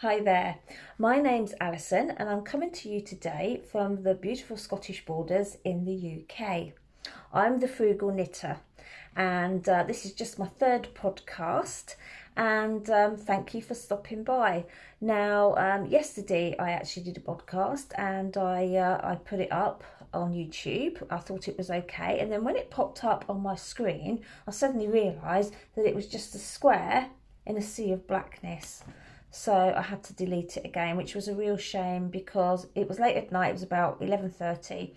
Hi there, my name's Alison and I'm coming to you today from the beautiful Scottish borders in the UK. I'm the Frugal Knitter and this is just my third podcast and thank you for stopping by. Now, yesterday I actually did a podcast and I put it up on YouTube. I thought it was okay, and then when it popped up on my screen I suddenly realised that it was just a square in a sea of blackness. So I had to delete it again, which was a real shame because it was late at night. It was about 11:30,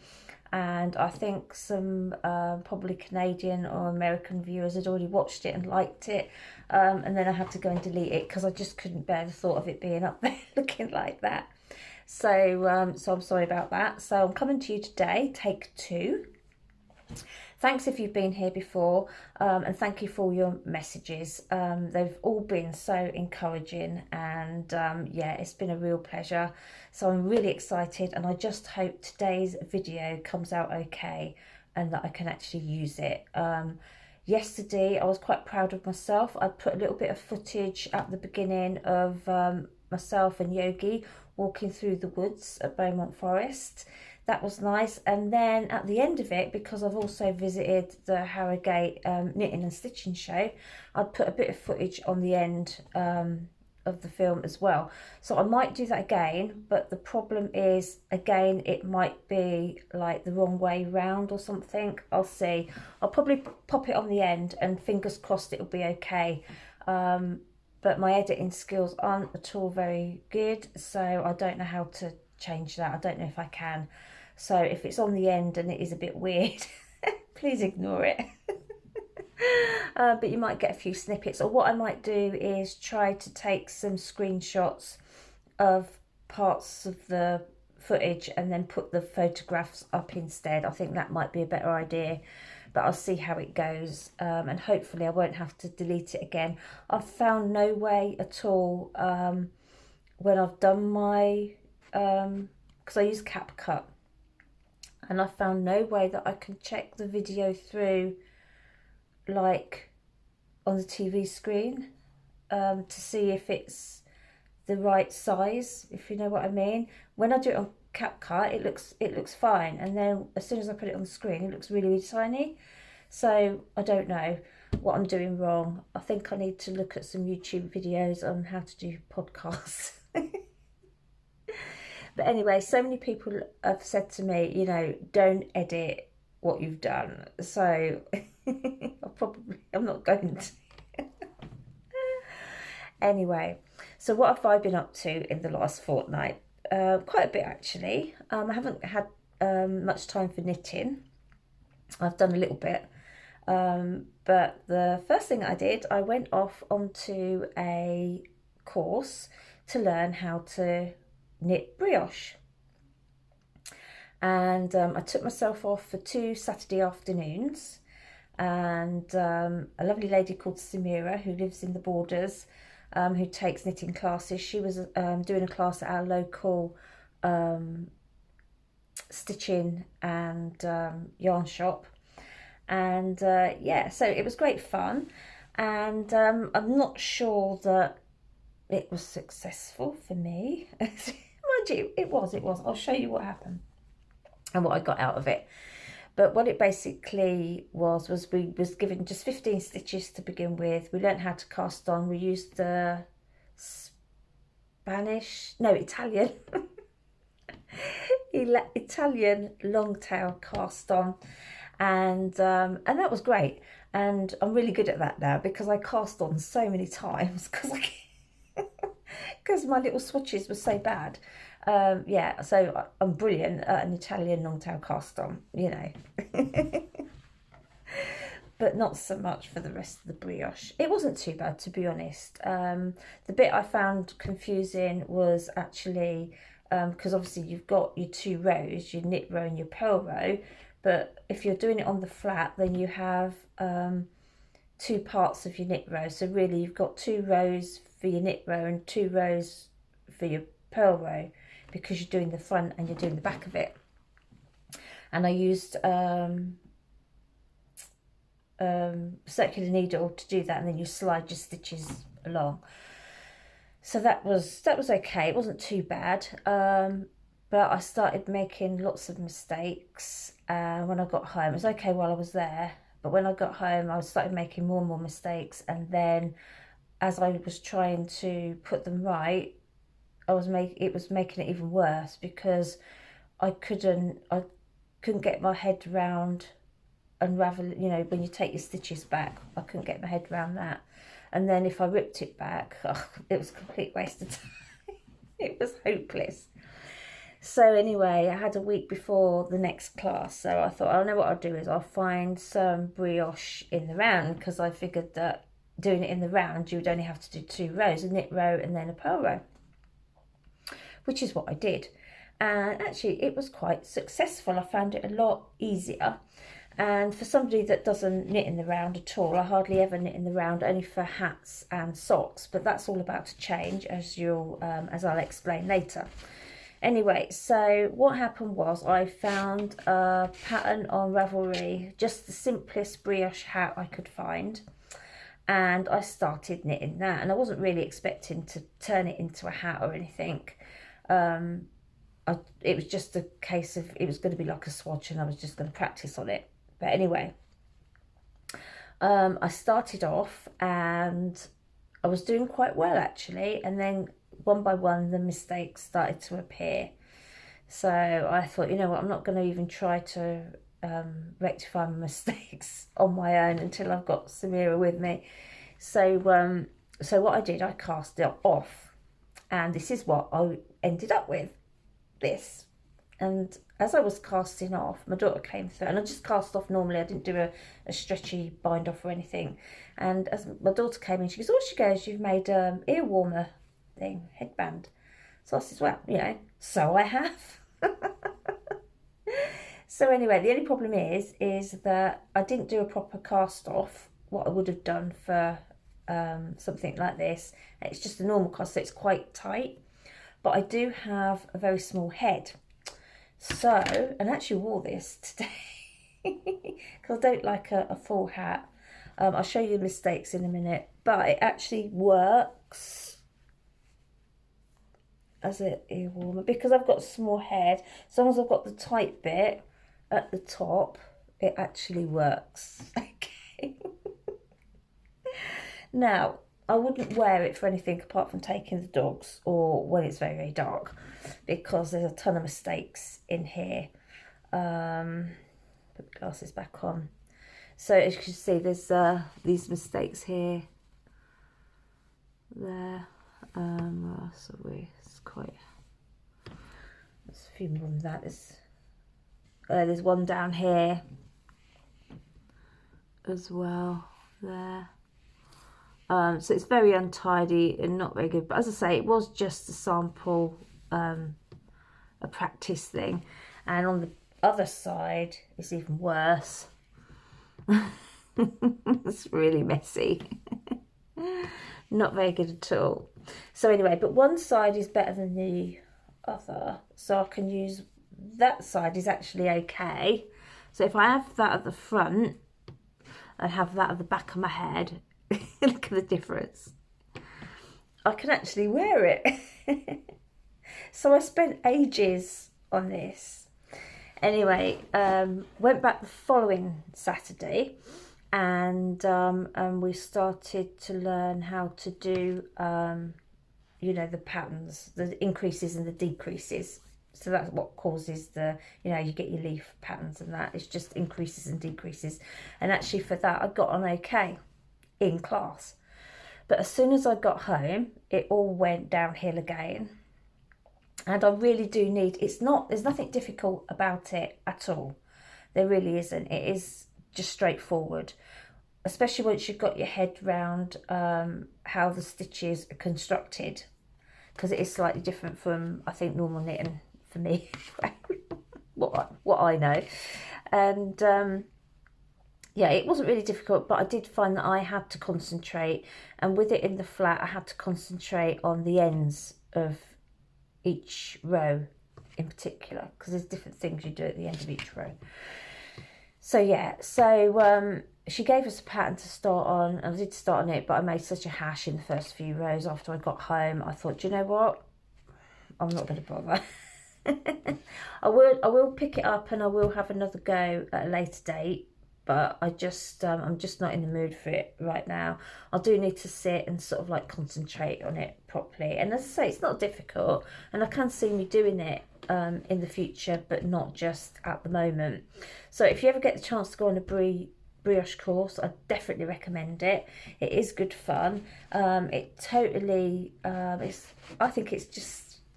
and I think some probably Canadian or American viewers had already watched it and liked it, and then I had to go and delete it because I just couldn't bear the thought of it being up there looking like that. So I'm sorry about that. So I'm coming to you today, take two. Thanks if you've been here before, and thank you for all your messages. They've all been so encouraging, and yeah, it's been a real pleasure. So I'm really excited, and I just hope today's video comes out okay and that I can actually use it. Yesterday I was quite proud of myself. I put a little bit of footage at the beginning of myself and Yogi walking through the woods at Beaumont Forest. That was nice. And then at the end of it, because I've also visited the Harrogate knitting and stitching show, I'd put a bit of footage on the end of the film as well. So I might do that again, but the problem is, again, it might be like the wrong way round or something. I'll see. I'll probably pop it on the end and fingers crossed it'll be okay. But my editing skills aren't at all very good, so I don't know how to change that. I don't know if I can. So if it's on the end and it is a bit weird, please ignore it. But you might get a few snippets, or what I might do is try to take some screenshots of parts of the footage and then put the photographs up instead. I think that might be a better idea, but I'll see how it goes, and hopefully I won't have to delete it again. I've found no way at all when I've done my because I use CapCut, and I found no way that I can check the video through like on the TV screen to see if it's the right size, if you know what I mean. When I do it on CapCut, it looks fine, and then as soon as I put it on the screen, it looks really, really tiny. So I don't know what I'm doing wrong. I think I need to look at some YouTube videos on how to do podcasts. But anyway, so many people have said to me, you know, don't edit what you've done. So I'm not going to. Anyway, so what have I been up to in the last fortnight? Quite a bit actually. I haven't had much time for knitting. I've done a little bit. But the first thing I did, I went off onto a course to learn how to knit brioche, and I took myself off for 2 Saturday afternoons, and a lovely lady called Samira, who lives in the borders, who takes knitting classes. She was doing a class at our local stitching and yarn shop, and yeah, so it was great fun, and I'm not sure that it was successful for me. Mind you, it was. I'll show you what happened and what I got out of it. But what it basically was we was given just 15 stitches to begin with. We learned how to cast on. We used the Italian Italian long tail cast on, and that was great. And I'm really good at that now because I cast on so many times because my little swatches were so bad. Yeah, so I'm brilliant at an Italian long tail cast on, you know. But not so much for the rest of the brioche. It wasn't too bad, to be honest. The bit I found confusing was actually, because obviously you've got your 2 rows, your knit row and your purl row, but if you're doing it on the flat, then you have 2 parts of your knit row. So really you've got 2 rows for your knit row and 2 rows for your purl row, because you're doing the front and you're doing the back of it. And I used circular needle to do that, and then you slide your stitches along. So that was okay. It wasn't too bad. But I started making lots of mistakes when I got home. It was okay while I was there, but when I got home, I started making more and more mistakes. And then, as I was trying to put them right, it was making it even worse because I couldn't get my head around unravel. You know, when you take your stitches back, I couldn't get my head around that. And then if I ripped it back, it was a complete waste of time. It was hopeless. So anyway, I had a week before the next class, so I thought, I know what I'll do is I'll find some brioche in the round, because I figured that doing it in the round, you would only have to do 2 rows, a knit row and then a purl row, which is what I did. And actually, it was quite successful. I found it a lot easier. And for somebody that doesn't knit in the round at all, I hardly ever knit in the round, only for hats and socks, but that's all about to change, as I'll explain later. Anyway, so what happened was I found a pattern on Ravelry, just the simplest brioche hat I could find, and I started knitting that. And I wasn't really expecting to turn it into a hat or anything. It was just a case of, it was going to be like a swatch and I was just going to practice on it. But anyway, I started off and I was doing quite well actually, and then one by one the mistakes started to appear. So I thought, you know what, I'm not going to even try to rectify my mistakes on my own until I've got Samira with me. So what I did, I cast it off, and this is what I ended up with, this. And as I was casting off, my daughter came through, and I just cast off normally. I didn't do a stretchy bind off or anything. And as my daughter came in, she goes, you've made ear warmer thing, headband. So I said, well, you know, so I have. So anyway, the only problem is that I didn't do a proper cast off, what I would have done for something like this. It's just a normal cast, so it's quite tight. But I do have a very small head. So, and I actually wore this today because I don't like a full hat. I'll show you the mistakes in a minute, but it actually works as an ear warmer because I've got a small head. As long as I've got the tight bit at the top, it actually works. Okay. Now, I wouldn't wear it for anything apart from taking the dogs or when it's very, very dark, because there's a ton of mistakes in here. Put the glasses back on. So as you can see, there's these mistakes here, there. So it's quite. There's a few more than that. There's one down here as well. There. So it's very untidy and not very good. But as I say, it was just a sample, a practice thing. And on the other side, it's even worse. It's really messy. Not very good at all. So anyway, but one side is better than the other. So I can use, that side is actually okay. So if I have that at the front and have that at the back of my head, look at the difference. I can actually wear it. So I spent ages on this. Anyway, went back the following Saturday, and we started to learn how to do, you know, the patterns, the increases and the decreases. So that's what causes the, you know, you get your leaf patterns and that. It's just increases and decreases. And actually for that, I got on okay in class. But as soon as I got home, it all went downhill again. And I really do need, there's nothing difficult about it at all. There really isn't. It is just straightforward, especially once you've got your head round how the stitches are constructed, because it is slightly different from, I think, normal knitting for me, what I know. And yeah, it wasn't really difficult, but I did find that I had to concentrate, and with it in the flat, I had to concentrate on the ends of each row in particular, because there's different things you do at the end of each row. So yeah, so she gave us a pattern to start on, and I did start on it, but I made such a hash in the first few rows after I got home. I thought, do you know what? I'm not going to bother. I will pick it up and I will have another go at a later date, but I'm just not in the mood for it right now. I do need to sit and sort of like concentrate on it properly. And as I say, it's not difficult, and I can see me doing it in the future, but not just at the moment. So if you ever get the chance to go on a brioche course, I definitely recommend it. It is good fun. It totally I think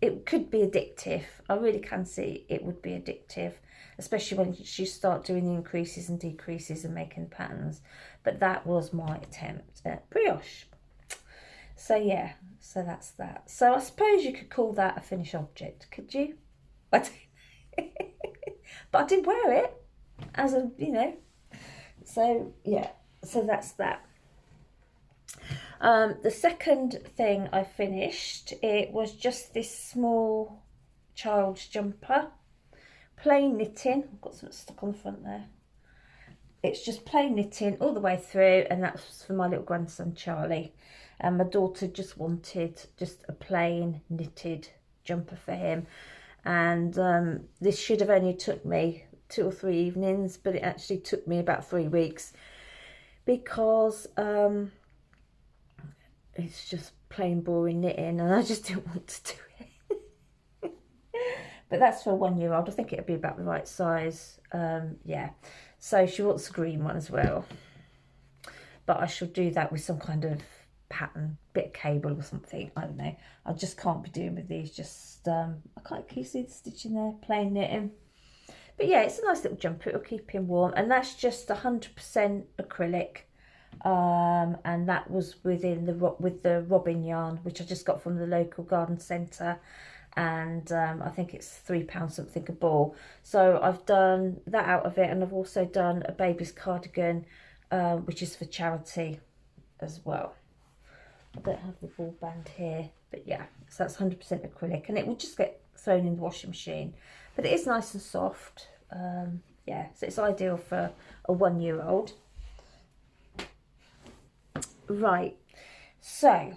it could be addictive. I really can see it would be addictive, especially when you start doing the increases and decreases and making patterns. But that was my attempt at brioche. So yeah, so that's that. So I suppose you could call that a finished object, could you? I don't know. But I did wear it as a, you know. So yeah, so that's that. The second thing I finished, it was just this small child's jumper, plain knitting. I've got something stuck on the front there. It's just plain knitting all the way through, and that's for my little grandson Charlie. And my daughter just wanted just a plain knitted jumper for him. And this should have only took me 2 or 3 evenings, but it actually took me about 3 weeks, because it's just plain boring knitting and I just didn't want to do it. But that's for a 1-year-old. I think it'd be about the right size. Yeah, so she wants a green one as well, but I shall do that with some kind of pattern, bit of cable or something. I don't know. I just can't be doing with these. Just I can't. Can you see the stitching there? Plain knitting. But yeah, it's a nice little jumper. It'll keep him warm, and that's just 100% acrylic. And that was with the robin yarn, which I just got from the local garden centre, and I think it's £3 something a ball. So I've done that out of it, and I've also done a baby's cardigan, which is for charity as well. I don't have the ball band here, but yeah, so that's 100% acrylic, and it will just get thrown in the washing machine, but it is nice and soft. Yeah, so it's ideal for a 1-year-old. Right, so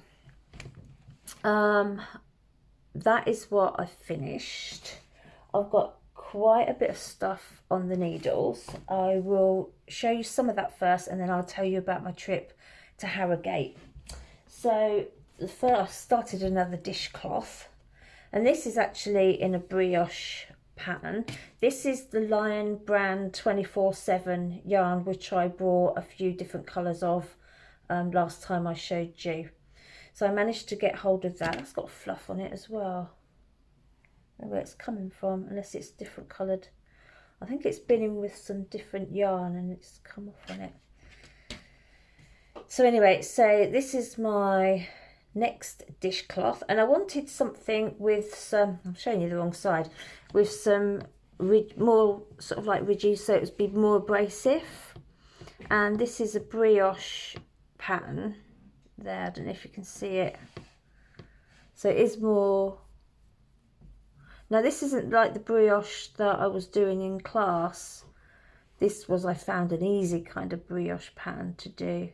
that is what I finished. I've got quite a bit of stuff on the needles. I will show you some of that first, and then I'll tell you about my trip to Harrogate. So first I started another dishcloth, and this is actually in a brioche pattern. This is the Lion brand 24/7 yarn, which I bought a few different colours of last time I showed you. So I managed to get hold of that. It's got fluff on it as well. I don't know where it's coming from, unless it's different coloured. I think it's been in with some different yarn and it's come off on it. So anyway, so this is my next dishcloth, and I wanted something with some, I'm showing you the wrong side, with some more sort of like reduced, so it would be more abrasive. And this is a brioche pattern there. I don't know if you can see it. So it is more, now this isn't like the brioche that I was doing in class. This was, I found, an easy kind of brioche pattern to do,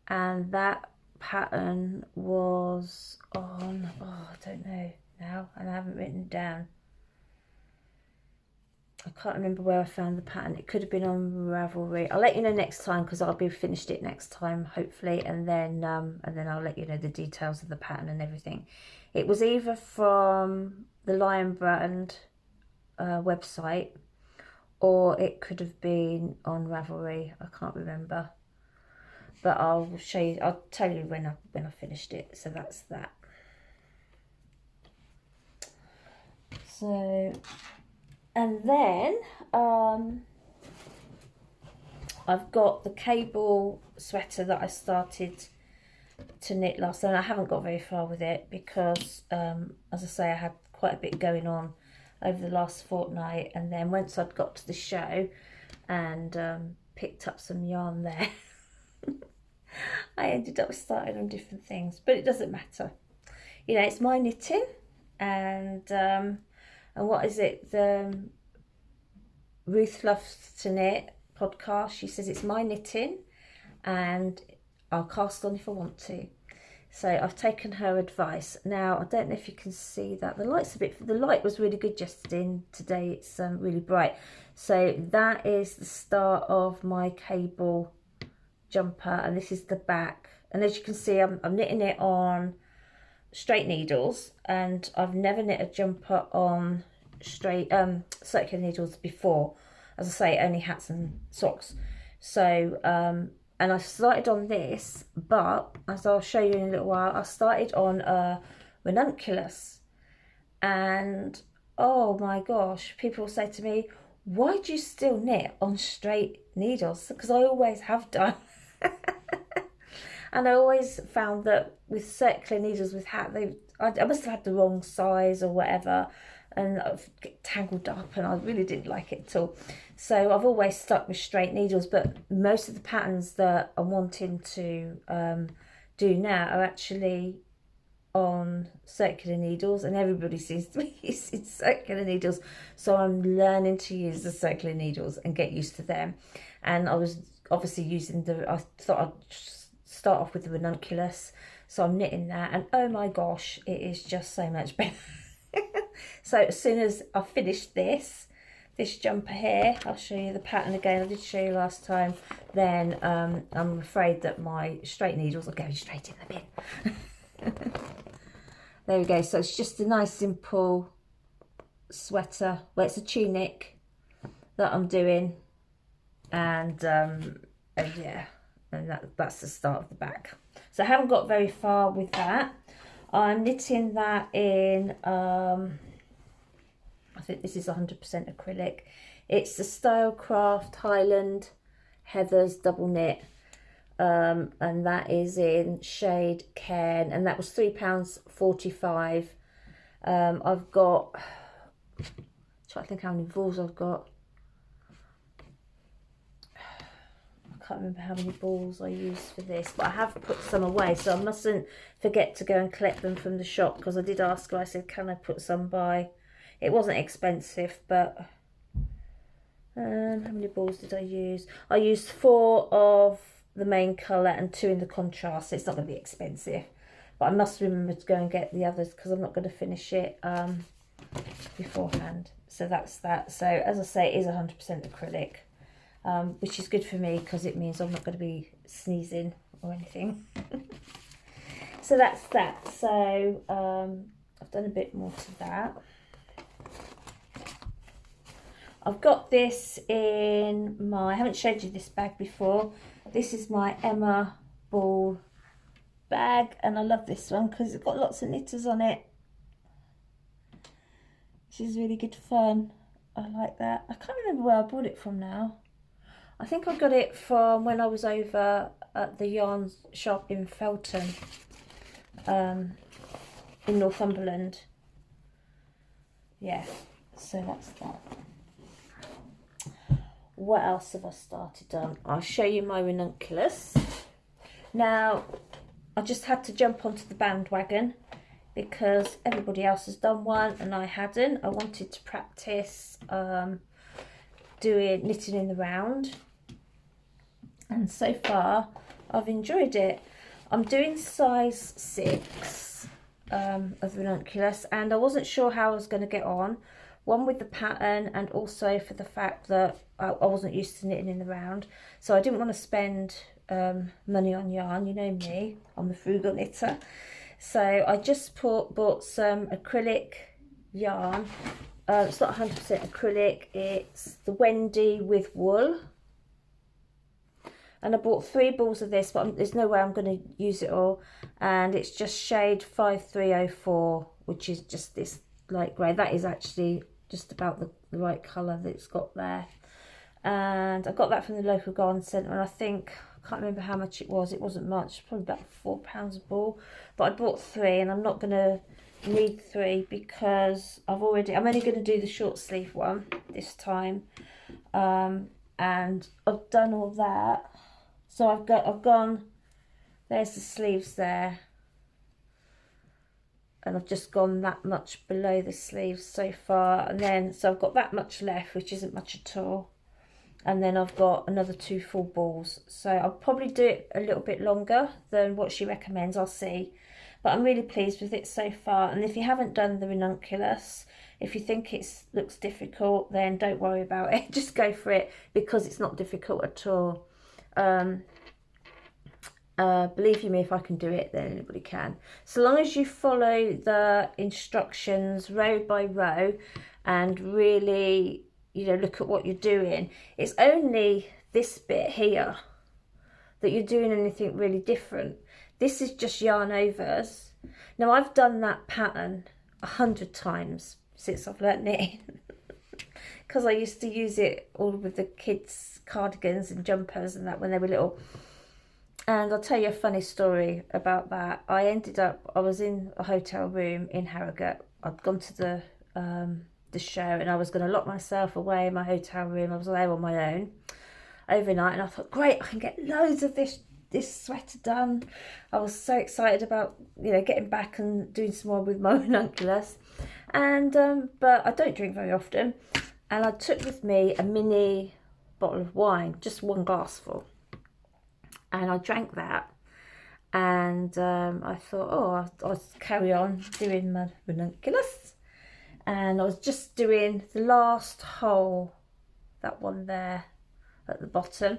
and that pattern was on, oh, I don't know now, and I haven't written it down. I can't remember where I found the pattern. It could have been on Ravelry. I'll let you know next time, because I'll be finished it next time, hopefully, and then I'll let you know the details of the pattern and everything. It was either from the Lion brand website, or it could have been on Ravelry. I can't remember, but I'll show you. I'll tell you when I finished it. So that's that. So. And then I've got the cable sweater that I started to knit last time. I haven't got very far with it because, as I say, I had quite a bit going on over the last fortnight. And then once I'd got to the show and picked up some yarn there, I ended up starting on different things. But it doesn't matter. You know, it's my knitting, and what is it? The Ruth Loves to Knit podcast. She says it's my knitting and I'll cast on if I want to. So I've taken her advice. Now I don't know if you can see that the light was really good yesterday, and today it's really bright. So that is the start of my cable jumper, and this is the back. And as you can see, I'm knitting it on straight needles, and I've never knit a jumper on straight circular needles before. As I say, only hats and socks. So and I started on this, but as I'll show you in a little while, I started on a Rununculus, and oh my gosh, people say to me, why do you still knit on straight needles? Because I always have done. And I always found that with circular needles with hat, I must have had the wrong size or whatever, and I've get tangled up, and I really didn't like it at all. So I've always stuck with straight needles, but most of the patterns that I'm wanting to do now are actually on circular needles, and everybody seems to be using circular needles. So I'm learning to use the circular needles and get used to them. And I was obviously using I thought I'd start off with the Rununculus, so I'm knitting that, and oh my gosh, it is just so much better. So as soon as I finish this jumper here, I'll show you the pattern again. I did show you last time. Then I'm afraid that my straight needles are going straight in the bin. There we go. So it's just a nice simple sweater. Well, it's a tunic that I'm doing, and yeah, and that's the start of the back. So I haven't got very far with that. I'm knitting that in, I think this is 100% acrylic. It's the Stylecraft Highland Heathers double knit, and that is in shade Cairn, and that was £3.45. I've got, try to think how many balls I've got. I can't remember how many balls I used for this, but I have put some away, so I mustn't forget to go and collect them from the shop, because I did ask her. I said, can I put some by? It wasn't expensive, but how many balls did I use? I used 4 of the main colour and 2 in the contrast, so it's not going to be expensive, but I must remember to go and get the others, because I'm not going to finish it beforehand. So that's that. So as I say, it is 100% acrylic. Which is good for me, because it means I'm not going to be sneezing or anything. So that's that. So I've done a bit more to that. I've got this in my, I haven't showed you this bag before. This is my Emma Ball bag, and I love this one because it's got lots of knitters on it. Which is really good fun. I like that. I can't remember where I bought it from now. I think I got it from when I was over at the yarn shop in Felton, in Northumberland. Yeah, so that's that. What else have I started on? I'll show you my Rununculus. Now, I just had to jump onto the bandwagon because everybody else has done one and I hadn't. I wanted to practice doing knitting in the round. And so far, I've enjoyed it. I'm doing size 6 of Rununculus, and I wasn't sure how I was going to get on. One, with the pattern, and also for the fact that I wasn't used to knitting in the round. So I didn't want to spend money on yarn, you know me, I'm the frugal knitter. So I just bought some acrylic yarn. It's not 100% acrylic, it's the Wendy with wool. And I bought 3 balls of this, but there's no way I'm going to use it all. And it's just shade 5304, which is just this light grey. That is actually just about the right colour that it's got there. And I got that from the local garden centre, and I think, I can't remember how much it was. It wasn't much, probably about £4 a ball. But I bought 3, and I'm not going to need 3 because I'm only going to do the short sleeve one this time. And I've done all that. So I've gone, there's the sleeves there, and I've just gone that much below the sleeves so far, and then so I've got that much left, which isn't much at all. and then I've got another 2 full balls. So I'll probably do it a little bit longer than what she recommends, I'll see. But I'm really pleased with it so far. And if you haven't done the Rununculus, if you think it looks difficult, then don't worry about it. Just go for it, because it's not difficult at all. Believe you me, if I can do it, then anybody can. So long as you follow the instructions row by row and really, you know, look at what you're doing. It's only this bit here that you're doing anything really different. This is just yarn overs. Now I've done that pattern 100 times since I've learnt knitting, because I used to use it all with the kids' cardigans and jumpers and that when they were little. And I'll tell you a funny story about that. I was in a hotel room in Harrogate. I'd gone to the show, and I was going to lock myself away in my hotel room. I was there on my own overnight, and I thought, great, I can get loads of this sweater done. I was so excited about, you know, getting back and doing some more with my Rununculus. And but I don't drink very often, and I took with me a mini bottle of wine, just 1 glassful. And I drank that, and I thought, oh, I'll carry on doing my Rununculus. And I was just doing the last hole, that one there at the bottom,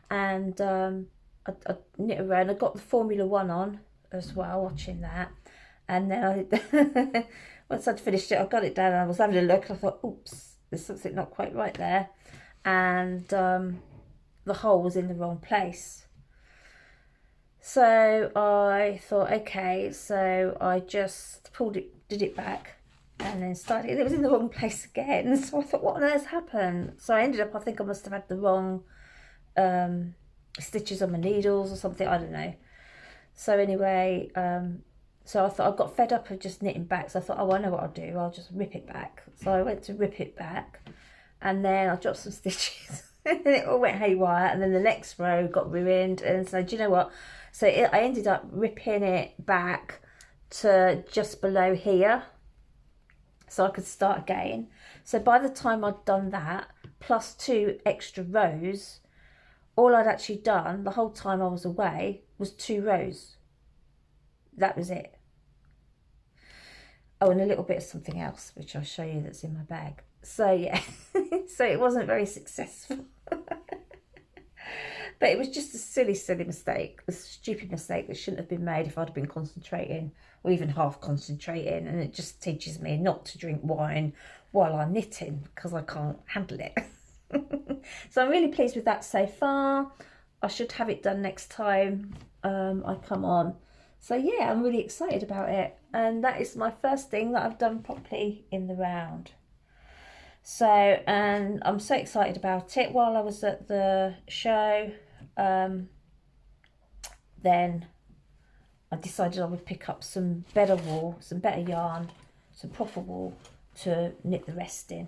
and I knit around. I got the Formula 1 on as well, watching that. And then once I'd finished it, I got it down and I was having a look. I thought, oops, there's something not quite right there. And the hole was in the wrong place. So I thought, okay, so I just did it back, and then started. It was in the wrong place again. So I thought, what on earth happened? So I ended up, I think I must have had the wrong stitches on my needles or something, I don't know. So anyway, so I thought, I got fed up of just knitting back. So I thought, oh, I know what I'll do. I'll just rip it back. So I went to rip it back, and then I dropped some stitches. And it all went haywire, and then the next row got ruined. And so, do you know what? So I ended up ripping it back to just below here, so I could start again. So by the time I'd done that, plus 2 extra rows, all I'd actually done the whole time I was away was 2 rows. That was it. Oh, and a little bit of something else, which I'll show you, that's in my bag. So yeah, so it wasn't very successful. But it was just a silly mistake, a stupid mistake that shouldn't have been made if I'd have been concentrating, or even half concentrating. And it just teaches me not to drink wine while I'm knitting, because I can't handle it. So I'm really pleased with that so far. I should have it done next time I come on. So yeah, I'm really excited about it. And that is my first thing that I've done properly in the round. So, and I'm so excited about it. While I was at the show, then I decided I would pick up some better wool, some better yarn, some proper wool to knit the rest in.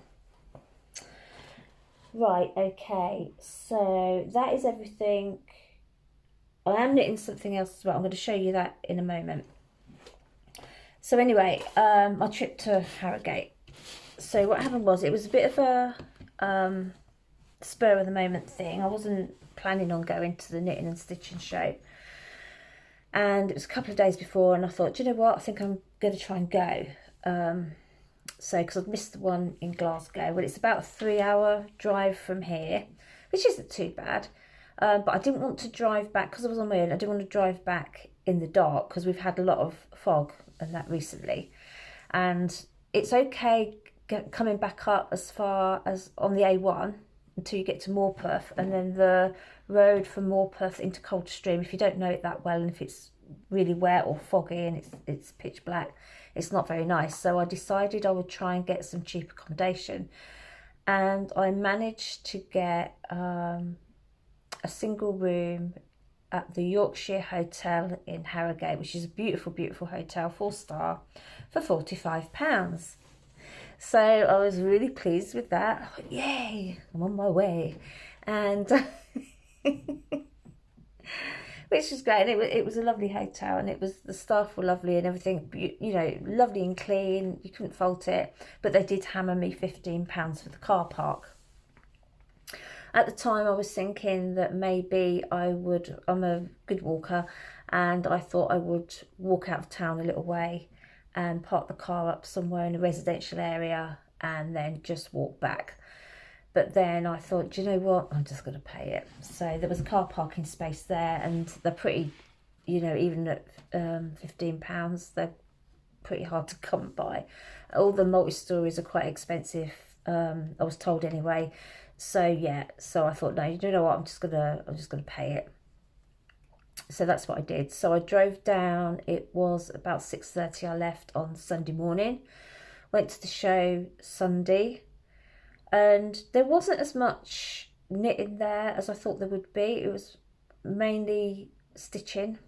Right, okay, so that is everything. I am knitting something else as well. I'm going to show you that in a moment. So anyway, my trip to Harrogate. So what happened was, it was a bit of a spur of the moment thing. I wasn't planning on going to the knitting and stitching show, and it was a couple of days before, and I thought, do you know what, I think I'm going to try and go. So because I'd missed the one in Glasgow. Well, it's about a 3-hour drive from here, which isn't too bad, but I didn't want to drive back, because I was on my own. I didn't want to drive back in the dark, because we've had a lot of fog and that recently, and it's okay coming back up as far as on the A1 until you get to Morpeth, and then the road from Morpeth into Coldstream, if you don't know it that well, and if it's really wet or foggy and it's pitch black, it's not very nice. So I decided I would try and get some cheap accommodation, and I managed to get a single room at the Yorkshire Hotel in Harrogate, which is a beautiful hotel, 4-star, for £45. So I was really pleased with that. I thought, yay, I'm on my way. And which was great. And it was a lovely hotel, and the staff were lovely and everything, you know, lovely and clean. You couldn't fault it. But they did hammer me £15 for the car park. At the time I was thinking that maybe I'm a good walker, and I thought I would walk out of town a little way and park the car up somewhere in a residential area and then just walk back. But then I thought, do you know what, I'm just going to pay it. So there was a car parking space there, and they're pretty, you know, even at £15, they're pretty hard to come by. All the multi-stories are quite expensive, I was told anyway. So yeah, so I thought, no, you know what, I'm just gonna pay it. So that's what I did. So I drove down. It was about 6:30. I left on Sunday morning. Went to the show Sunday, and there wasn't as much knitting there as I thought there would be. It was mainly stitching,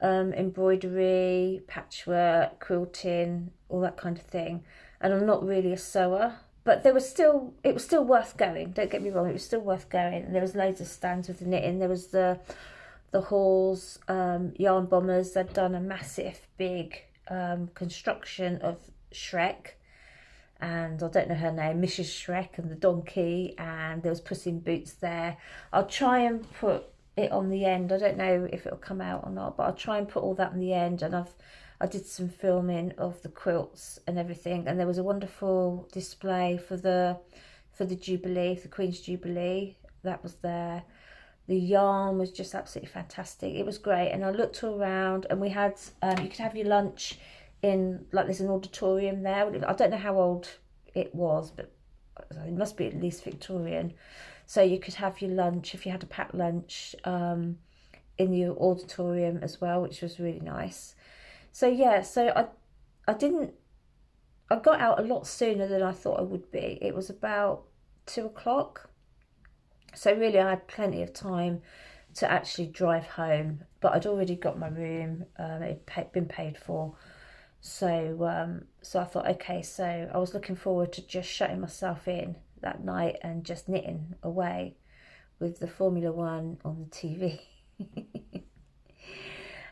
embroidery, patchwork, quilting, all that kind of thing. And I'm not really a sewer, but it was still worth going. Don't get me wrong, it was still worth going. And there was loads of stands with the knitting. There was the Halls yarn bombers. They'd done a massive big construction of Shrek, and I don't know her name, Mrs. Shrek and the donkey, and there was Puss in Boots there. I'll try and put it on the end. I don't know if it'll come out or not, but I'll try and put all that on the end. And I did some filming of the quilts and everything, and there was a wonderful display for the Jubilee, the Queen's Jubilee, that was there. The yarn was just absolutely fantastic. It was great. And I looked all around, and we had you could have your lunch in, like, there's an auditorium there. I don't know how old it was, but it must be at least Victorian. So you could have your lunch, if you had a packed lunch, in the auditorium as well, which was really nice. So yeah, so I got out a lot sooner than I thought I would be. It was about 2 o'clock. So really I had plenty of time to actually drive home, but I'd already got my room, it had been paid for. So I thought, okay, so I was looking forward to just shutting myself in that night and just knitting away with the Formula One on the TV.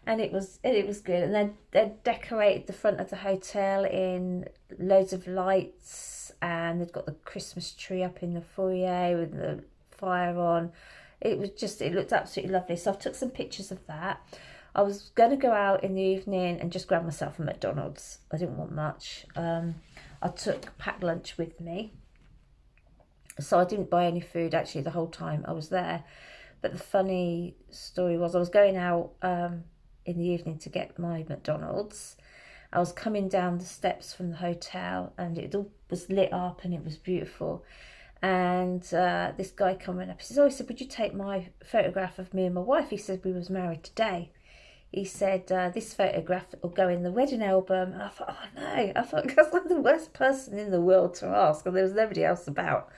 And it was good. And then they decorated the front of the hotel in loads of lights, and they've got the Christmas tree up in the foyer with the fire on. It looked absolutely lovely. So I took some pictures of that. I was going to go out in the evening and just grab myself a McDonald's. I didn't want much. I took packed lunch with me, so I didn't buy any food actually the whole time I was there. But the funny story was, I was going out in the evening to get my McDonald's. I was coming down the steps from the hotel, and it all was lit up and it was beautiful. And this guy coming up, he says, he said, would you take my photograph of me and my wife? He said, we was married today. He said, this photograph will go in the wedding album. And I thought, oh no. I thought, because I'm the worst person in the world to ask, and there was nobody else about.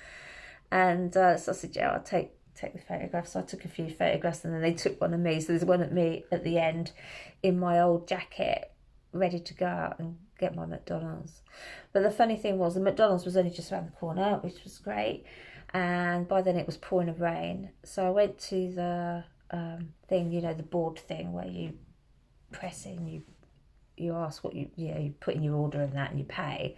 And so I said, yeah, I'll take the photograph. So I took a few photographs, and then they took one of me. So there's one of me at the end in my old jacket, ready to go out and get my McDonald's. But the funny thing was, the McDonald's was only just around the corner, which was great. And by then it was pouring rain. So I went to the thing, you know, the board thing where you press in, you ask what you put in your order and that, and you pay.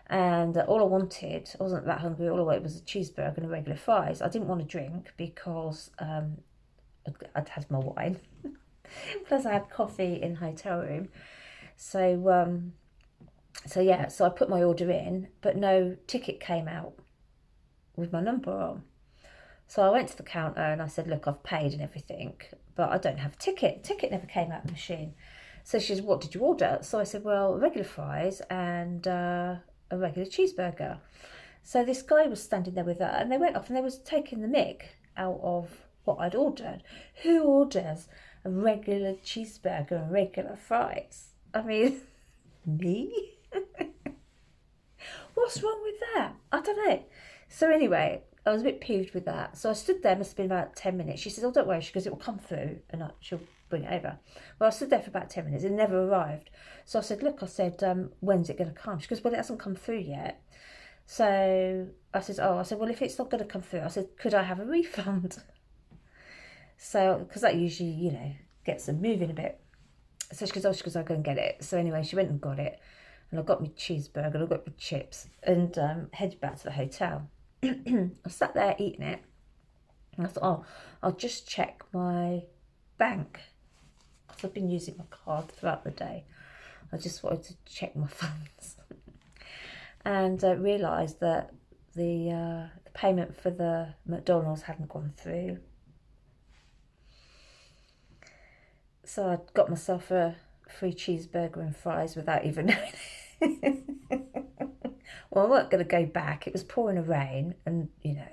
And all I wanted, I wasn't that hungry, all I wanted was a cheeseburger and a regular fries. I didn't want to drink because I'd had my wine. Plus I had coffee in the hotel room. So yeah, so I put my order in, but no ticket came out with my number on. So I went to the counter and I said, look, I've paid and everything, but I don't have a ticket. Ticket never came out of the machine. So she said, what did you order? So I said, well, regular fries and a regular cheeseburger. So this guy was standing there with her, and they went off and they was taking the mick out of what I'd ordered. Who orders a regular cheeseburger and regular fries? I mean, me? What's wrong with that? I don't know. So anyway, I was a bit peeved with that. So I stood there, must have been about 10 minutes. She says, oh, don't worry. She goes, it will come through and she'll bring it over. Well, I stood there for about 10 minutes. It never arrived. So I said, look, when's it going to come? She goes, well, it hasn't come through yet. So I said, well, if it's not going to come through, I said, could I have a refund? So, because that usually, you know, gets them moving a bit. So she goes, I'll go and get it. So anyway, she went and got it. And I got my cheeseburger and I got my chips and headed back to the hotel. I sat there eating it, and I thought, oh, I'll just check my bank, because I've been using my card throughout the day. I just wanted to check my funds. And realised that the payment for the McDonald's hadn't gone through. So I got myself a free cheeseburger and fries without even knowing it. Well, I wasn't going to go back. It was pouring a rain, and you know.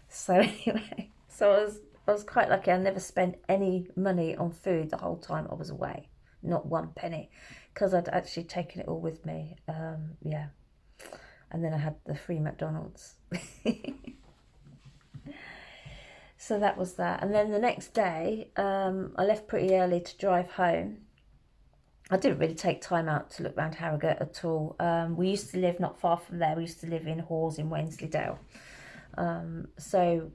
So anyway, so I was quite lucky. I never spent any money on food the whole time I was away. Not one penny, because I'd actually taken it all with me. Yeah. And then I had the free McDonald's. So that was that. And then the next day, I left pretty early to drive home. I didn't really take time out to look around Harrogate at all. We used to live not far from there. We used to live in Hawes in Wensleydale. So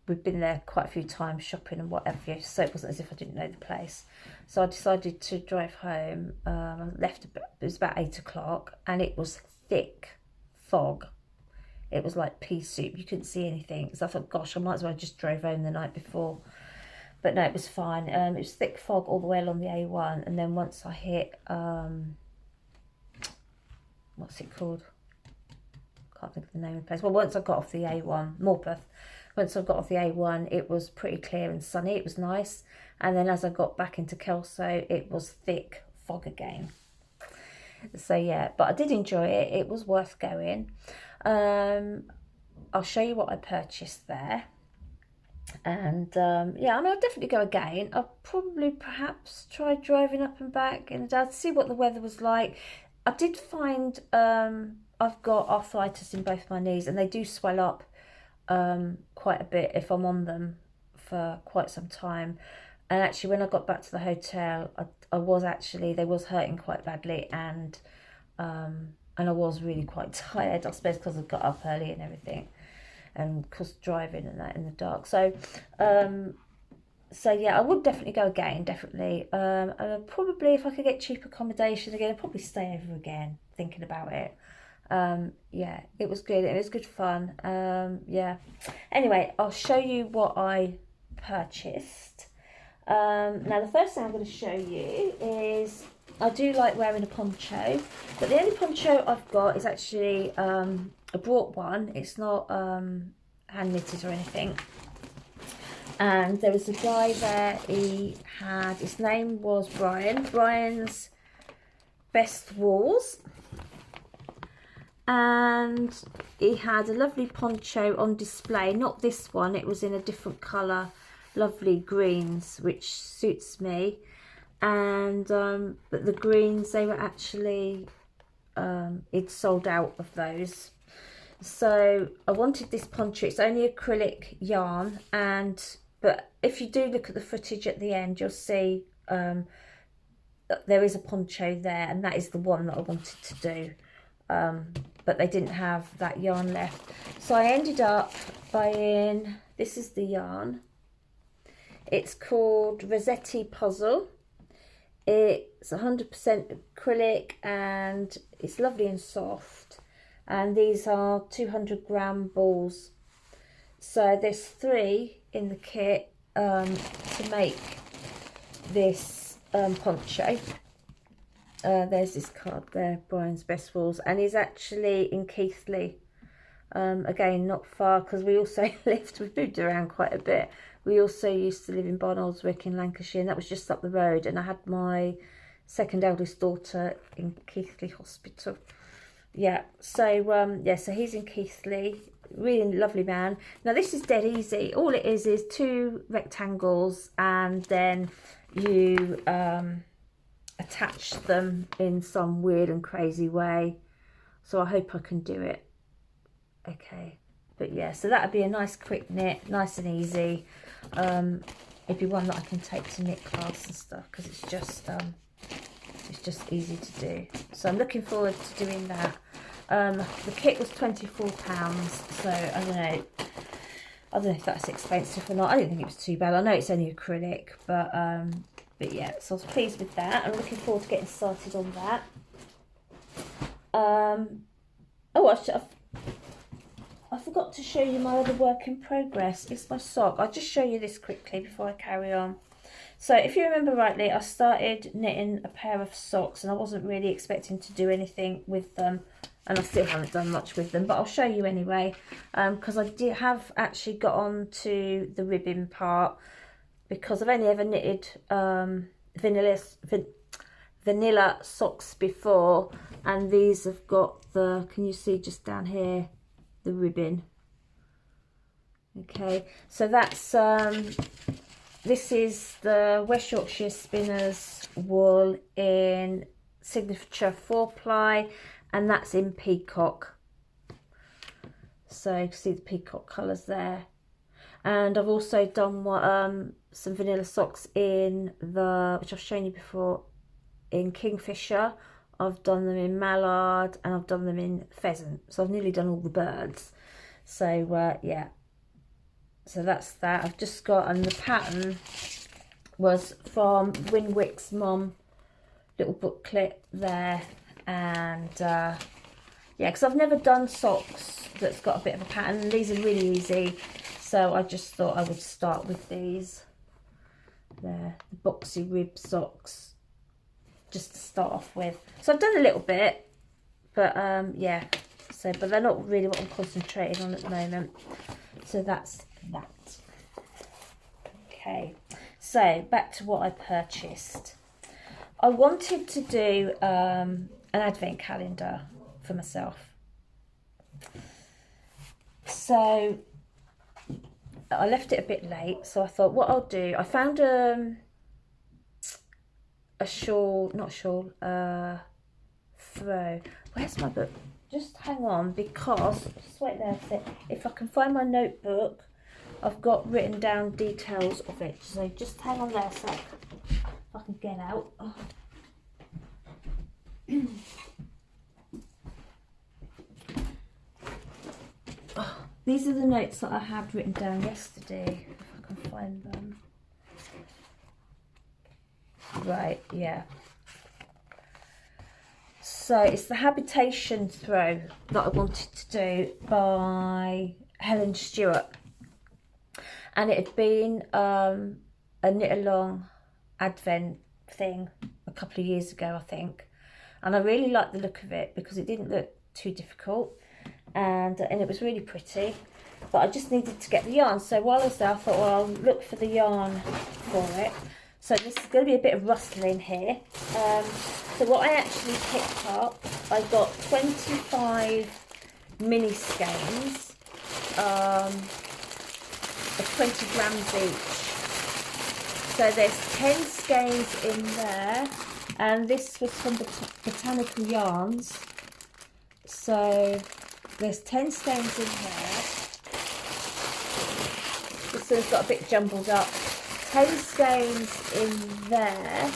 we'd been there quite a few times shopping and whatever. So it wasn't as if I didn't know the place. So I decided to drive home. I left, it was about 8 o'clock, and it was thick fog. It was like pea soup. You couldn't see anything. So I thought, gosh, I might as well just drove home the night before. But no, it was fine. It was thick fog all the way along the A1. And then once I hit, what's it called? Can't think of the name of the place. Well, once I got off the A1, Morpeth. Once I got off the A1, it was pretty clear and sunny. It was nice. And then as I got back into Kelso, it was thick fog again. So yeah, but I did enjoy it. It was worth going. I'll show you what I purchased there. And yeah, I mean, I'll definitely go again. I'll probably perhaps try driving up and back and I'd see what the weather was like. I did find I've got arthritis in both my knees, and they do swell up quite a bit if I'm on them for quite some time. And actually, when I got back to the hotel, I was actually, they was hurting quite badly, and I was really quite tired, I suppose, because I got up early and everything, and because driving and that in the dark. So yeah, I would definitely go again, definitely. And probably, if I could get cheap accommodation again, I'd probably stay over again, thinking about it. Yeah, it was good. It was good fun. Yeah. Anyway, I'll show you what I purchased. Now, the first thing I'm going to show you is, I do like wearing a poncho, but the only poncho I've got is actually, I brought one. It's not hand knitted or anything. And there was a guy there, his name was Brian. Brian's Best Walls. And he had a lovely poncho on display. Not this one, it was in a different colour. Lovely greens, which suits me. And but the greens, they were actually, it sold out of those. So I wanted this poncho. It's only acrylic yarn, but if you do look at the footage at the end, you'll see there is a poncho there, and that is the one that I wanted to do. But they didn't have that yarn left. So I ended up buying, this is the yarn. It's called Rossetti Puzzle. It's 100% acrylic, and it's lovely and soft. And these are 200 gram balls. So there's 3 in the kit to make this poncho. There's this card there, Brian's Best Walls, and he's actually in Keighley. Again, not far, because we also we've moved around quite a bit. We also used to live in Barnoldswick in Lancashire, and that was just up the road. And I had my second eldest daughter in Keighley Hospital. Yeah, so yeah, so he's in Keighley. Really lovely man. Now this is dead easy. All it is 2 rectangles, and then you attach them in some weird and crazy way. So I hope I can do it. Okay, but yeah, so that would be a nice quick knit, nice and easy. It'd be one that I can take to knit class and stuff, because it's just easy to do. So I'm looking forward to doing that. The kit was £24, so I don't know if that's expensive or not. I didn't think it was too bad. I know it's only acrylic, but yeah, so I was pleased with that. I'm looking forward to getting started on that. Oh, I forgot to show you my other work in progress. It's my sock. I'll just show you this quickly before I carry on. So if you remember rightly, I started knitting a pair of socks and I wasn't really expecting to do anything with them, and I still haven't done much with them, but I'll show you anyway, because I have actually got on to the ribbing part, because I've only ever knitted vanilla socks before, and these have got the, can you see just down here, the ribbing. Okay, so that's this is the West Yorkshire Spinners wool in signature 4-ply, and that's in peacock. So you can see the peacock colours there. And I've also done some vanilla socks in the, which I've shown you before, in Kingfisher. I've done them in mallard, and I've done them in pheasant. So I've nearly done all the birds. So yeah. So that's that. I've just got, and the pattern was from Winwick's mum little booklet there, and yeah, because I've never done socks that's got a bit of a pattern. These are really easy, so I just thought I would start with these. There, the boxy rib socks, just to start off with. So I've done a little bit, but yeah. So, but they're not really what I'm concentrating on at the moment. So that's that. Okay, so back to what I purchased. I wanted to do an advent calendar for myself. So I left it a bit late, so I thought what I'll do, I found a shawl, not shawl, throw. Where's my book? Just hang on, because, just wait there a sec. If I can find my notebook, I've got written down details of it. So just hang on there a sec. If I can get out. Oh. Oh, these are the notes that I had written down yesterday, if I can find them. Right, yeah. So it's the Habitation throw that I wanted to do by Helen Stewart, and it had been a knit along advent thing a couple of years ago, I think, and I really liked the look of it because it didn't look too difficult, and it was really pretty, but I just needed to get the yarn. So while I was there, I thought, well, I'll look for the yarn for it. So this is going to be a bit of rustling here. So what I actually picked up, I got 25 mini skeins of 20 grams each. So there's 10 skeins in there, and this was from the Botanical Yarns. So there's 10 skeins in there. This one's got a bit jumbled up. 10 skeins in there,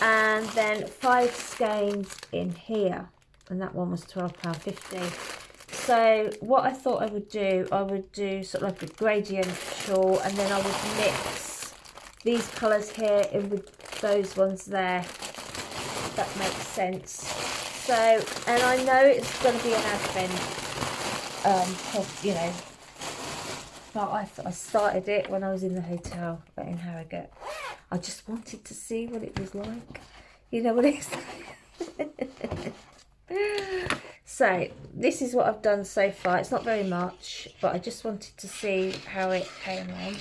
and then 5 skeins in here, and that one was £12.50. So what I thought I would do sort of like a gradient shawl, and then I would mix these colours here in with those ones there, if that makes sense. So, and I know it's going to be an advent, you know, but I started it when I was in the hotel in Harrogate. I just wanted to see what it was like. You know what it's like. So this is what I've done so far. It's not very much, but I just wanted to see how it came on.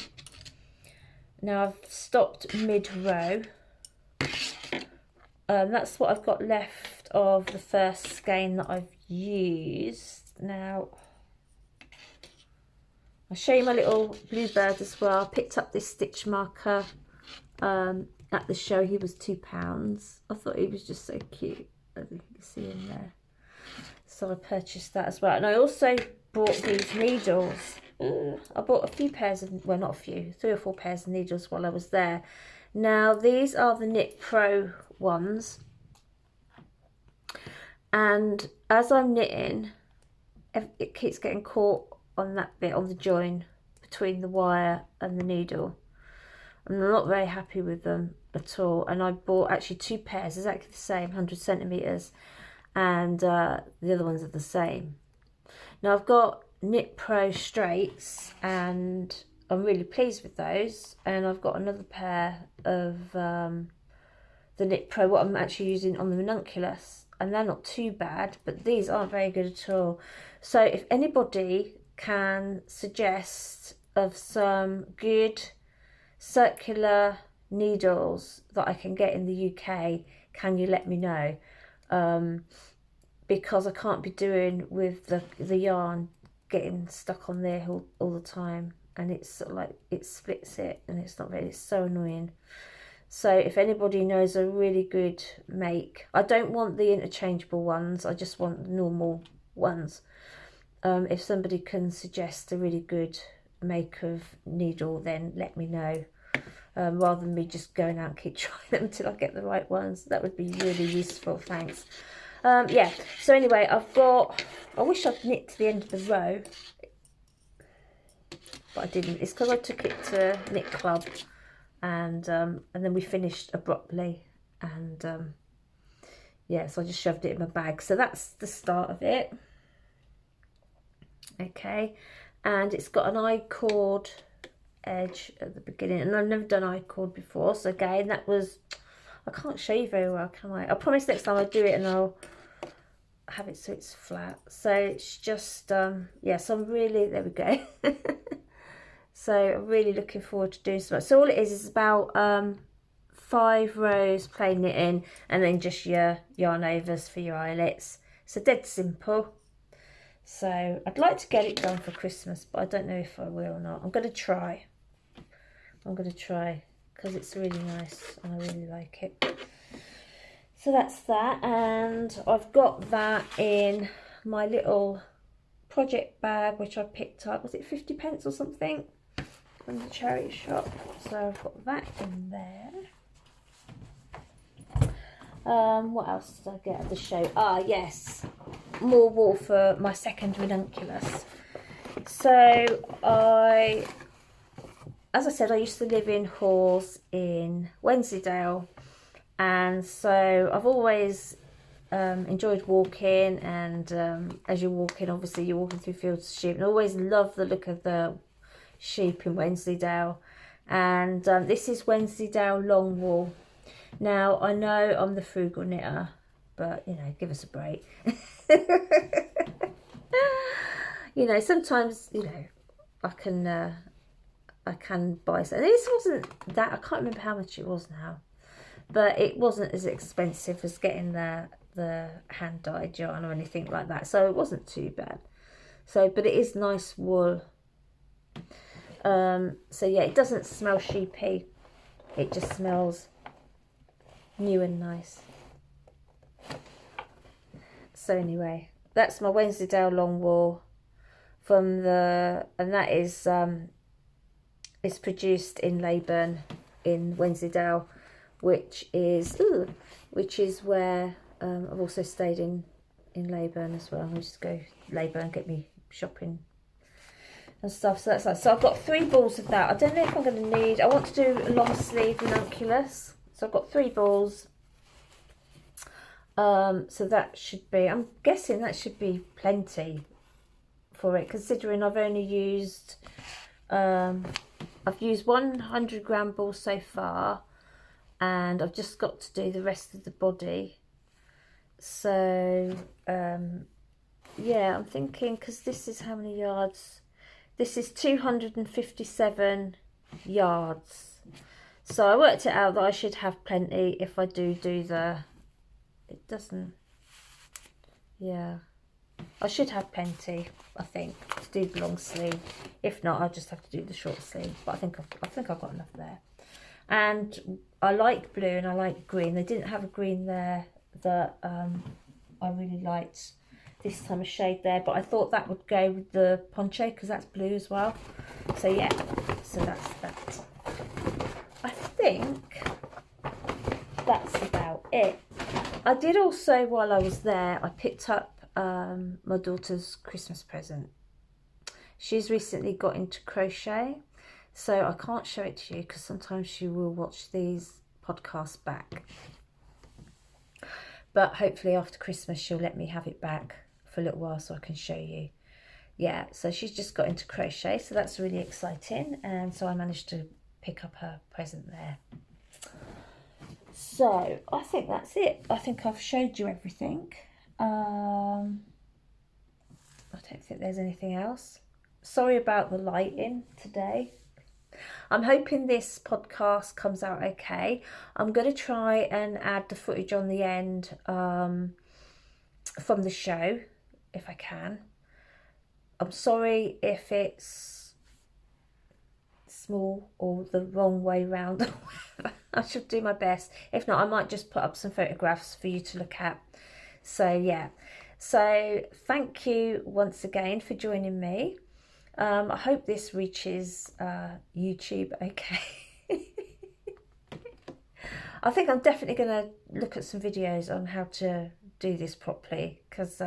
Now I've stopped mid-row. That's what I've got left of the first skein that I've used. Now I'll show you my little bluebird as well. I picked up this stitch marker at the show. He was £2. I thought he was just so cute, as you can see in there. So I purchased that as well. And I also bought these needles. I bought a few pairs of, well, not a few, 3 or 4 pairs of needles while I was there. Now these are the Knit Pro ones. And as I'm knitting, it keeps getting caught on that bit, on the join between the wire and the needle. I'm not very happy with them at all. And I bought actually 2 pairs, exactly the same, 100 centimetres. and the other ones are the same. Now I've got Knit Pro straights, and I'm really pleased with those, and I've got another pair of the Knit Pro, what I'm actually using on the Rununculus, and they're not too bad, but these aren't very good at all. So if anybody can suggest of some good circular needles that I can get in the UK, can you let me know? Because I can't be doing with the yarn getting stuck on there all the time, and it's sort of like it splits it, and it's not really, it's so annoying. So if anybody knows a really good make, I don't want the interchangeable ones, I just want the normal ones. If somebody can suggest a really good make of needle, then let me know, rather than me just going out and keep trying them until I get the right ones. That would be really useful, thanks. Yeah, so anyway, I wish I'd knit to the end of the row, but I didn't. It's because I took it to Knit Club, and then we finished abruptly, and yeah, so I just shoved it in my bag. So that's the start of it. Okay, and it's got an I-cord edge at the beginning, and I've never done I-cord before, so again, that was, I can't show you very well, can I? I promise next time I do it and I'll have it so it's flat. So it's just yeah, so I'm really, there we go. So I'm really looking forward to doing so much. So all it is about 5 rows plain knitting, and then just your yarn overs for your eyelets. So dead simple. So I'd like to get it done for Christmas, but I don't know if I will or not. I'm going to try. Because it's really nice and I really like it. So that's that, and I've got that in my little project bag, which I picked up, was it 50p or something from the charity shop. So I've got that in there. What else did I get at the show? Ah, yes, more wool for my second Rununculus. So as I said, I used to live in Halls in Wensleydale, and so I've always enjoyed walking, and as you're walking, obviously you're walking through fields of sheep, and I always loved the look of the sheep in Wensleydale. And this is Wensleydale long wool. Now I know I'm the frugal knitter, but you know, give us a break. You know, sometimes, you know, I can buy something. This wasn't that, I can't remember how much it was now, but it wasn't as expensive as getting the hand dyed yarn or anything like that, so it wasn't too bad. So, but it is nice wool. So yeah, it doesn't smell sheepy, it just smells new and nice. So anyway, that's my Wensleydale long wool from the, and that is it's produced in Leyburn in Wensleydale, which is where I've also stayed in Leyburn as well. I'll just go Leyburn, get me shopping and stuff. So that's nice. So I've got 3 balls of that. I don't know if I'm going to need, I want to do a long sleeve Rununculus, so I've got 3 balls. So that should be, I'm guessing that should be plenty for it, considering I've only used I've used 100-gram ball so far, and I've just got to do the rest of the body. So yeah, I'm thinking, because this is how many yards, this is 257 yards, so I worked it out that I should have plenty if I do the, it doesn't, yeah, I should have plenty, I think, to do the long sleeve. If not, I'll just have to do the short sleeve, but I think I've got enough there. And I like blue and I like green. They didn't have a green there that I really liked this time of shade there, but I thought that would go with the poncho because that's blue as well. So yeah, so that's that. I think that's about it. I did also, while I was there, I picked up my daughter's Christmas present. She's recently got into crochet, so I can't show it to you because sometimes she will watch these podcasts back. but hopefully after Christmas she'll let me have it back for a little while so I can show you. Yeah, so she's just got into crochet, so that's really exciting, and so I managed to pick up her present there. So I think that's it. I think I've showed you everything. I don't think there's anything else. Sorry about the lighting today. I'm hoping this podcast comes out okay. I'm going to try and add the footage on the end from the show, if I can. I'm sorry if it's small or the wrong way round. I should do my best. If not, I might just put up some photographs for you to look at. So yeah, so thank you once again for joining me. I hope this reaches YouTube okay. I think I'm definitely going to look at some videos on how to do this properly, because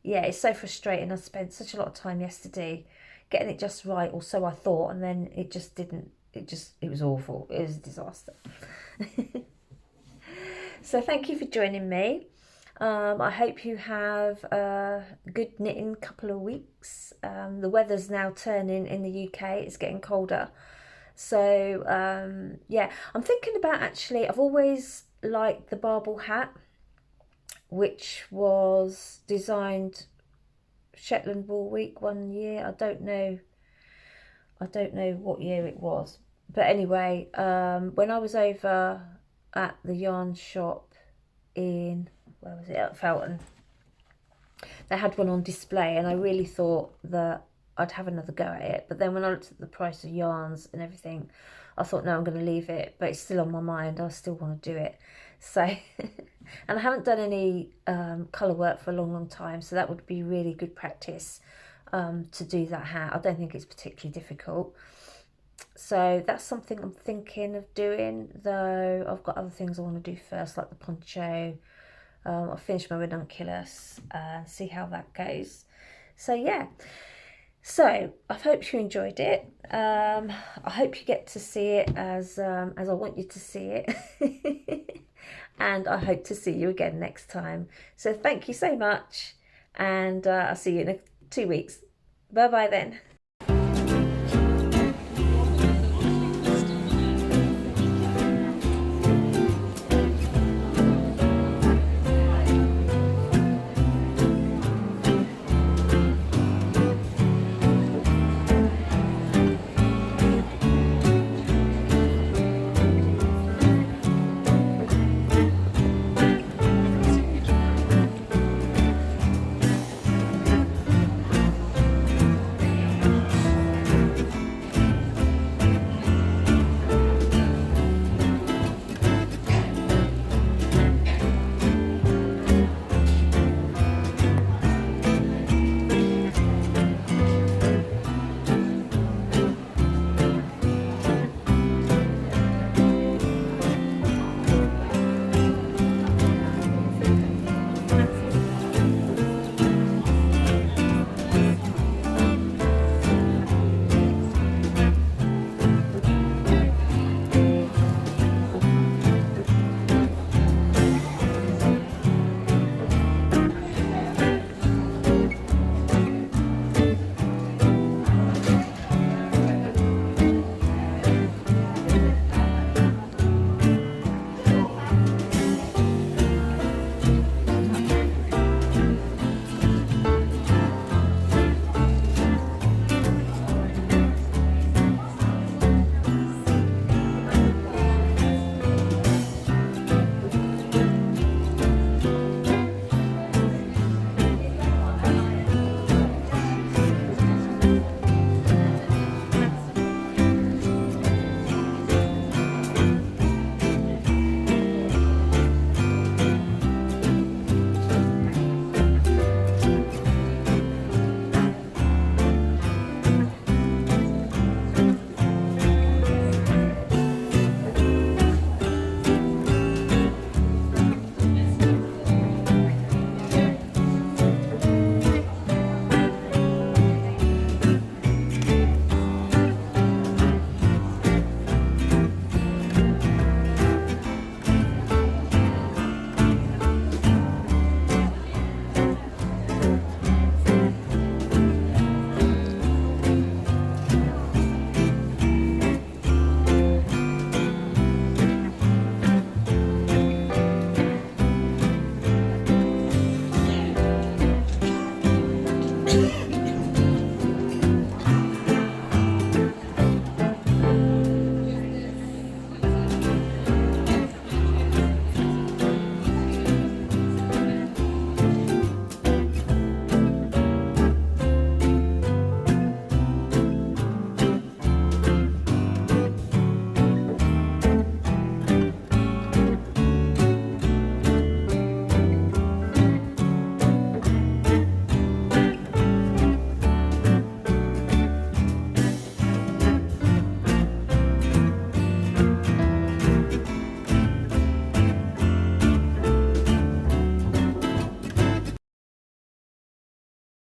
yeah, it's so frustrating. I spent such a lot of time yesterday getting it just right, or so I thought, and then it just didn't. It was awful. It was a disaster. So thank you for joining me. I hope you have a good knitting couple of weeks. The weather's now turning in the UK. It's getting colder. So yeah, I'm thinking about, actually, I've always liked the barbel hat, which was designed Shetland Wool Week one year. I don't know what year it was, but anyway, when I was over at the yarn shop in, where was it, at Felton, they had one on display, and I really thought that I'd have another go at it, but then when I looked at the price of yarns and everything, I thought, no, I'm going to leave it, but it's still on my mind. I still want to do it. So and I haven't done any colour work for a long time, so that would be really good practice to do that hat. I don't think it's particularly difficult, so that's something I'm thinking of doing, though I've got other things I want to do first, like the poncho. I'll finish my Rununculus, see how that goes. So yeah, so I hope you enjoyed it. I hope you get to see it as I want you to see it. And I hope to see you again next time. So thank you so much, and I'll see you in 2 weeks. Bye bye then.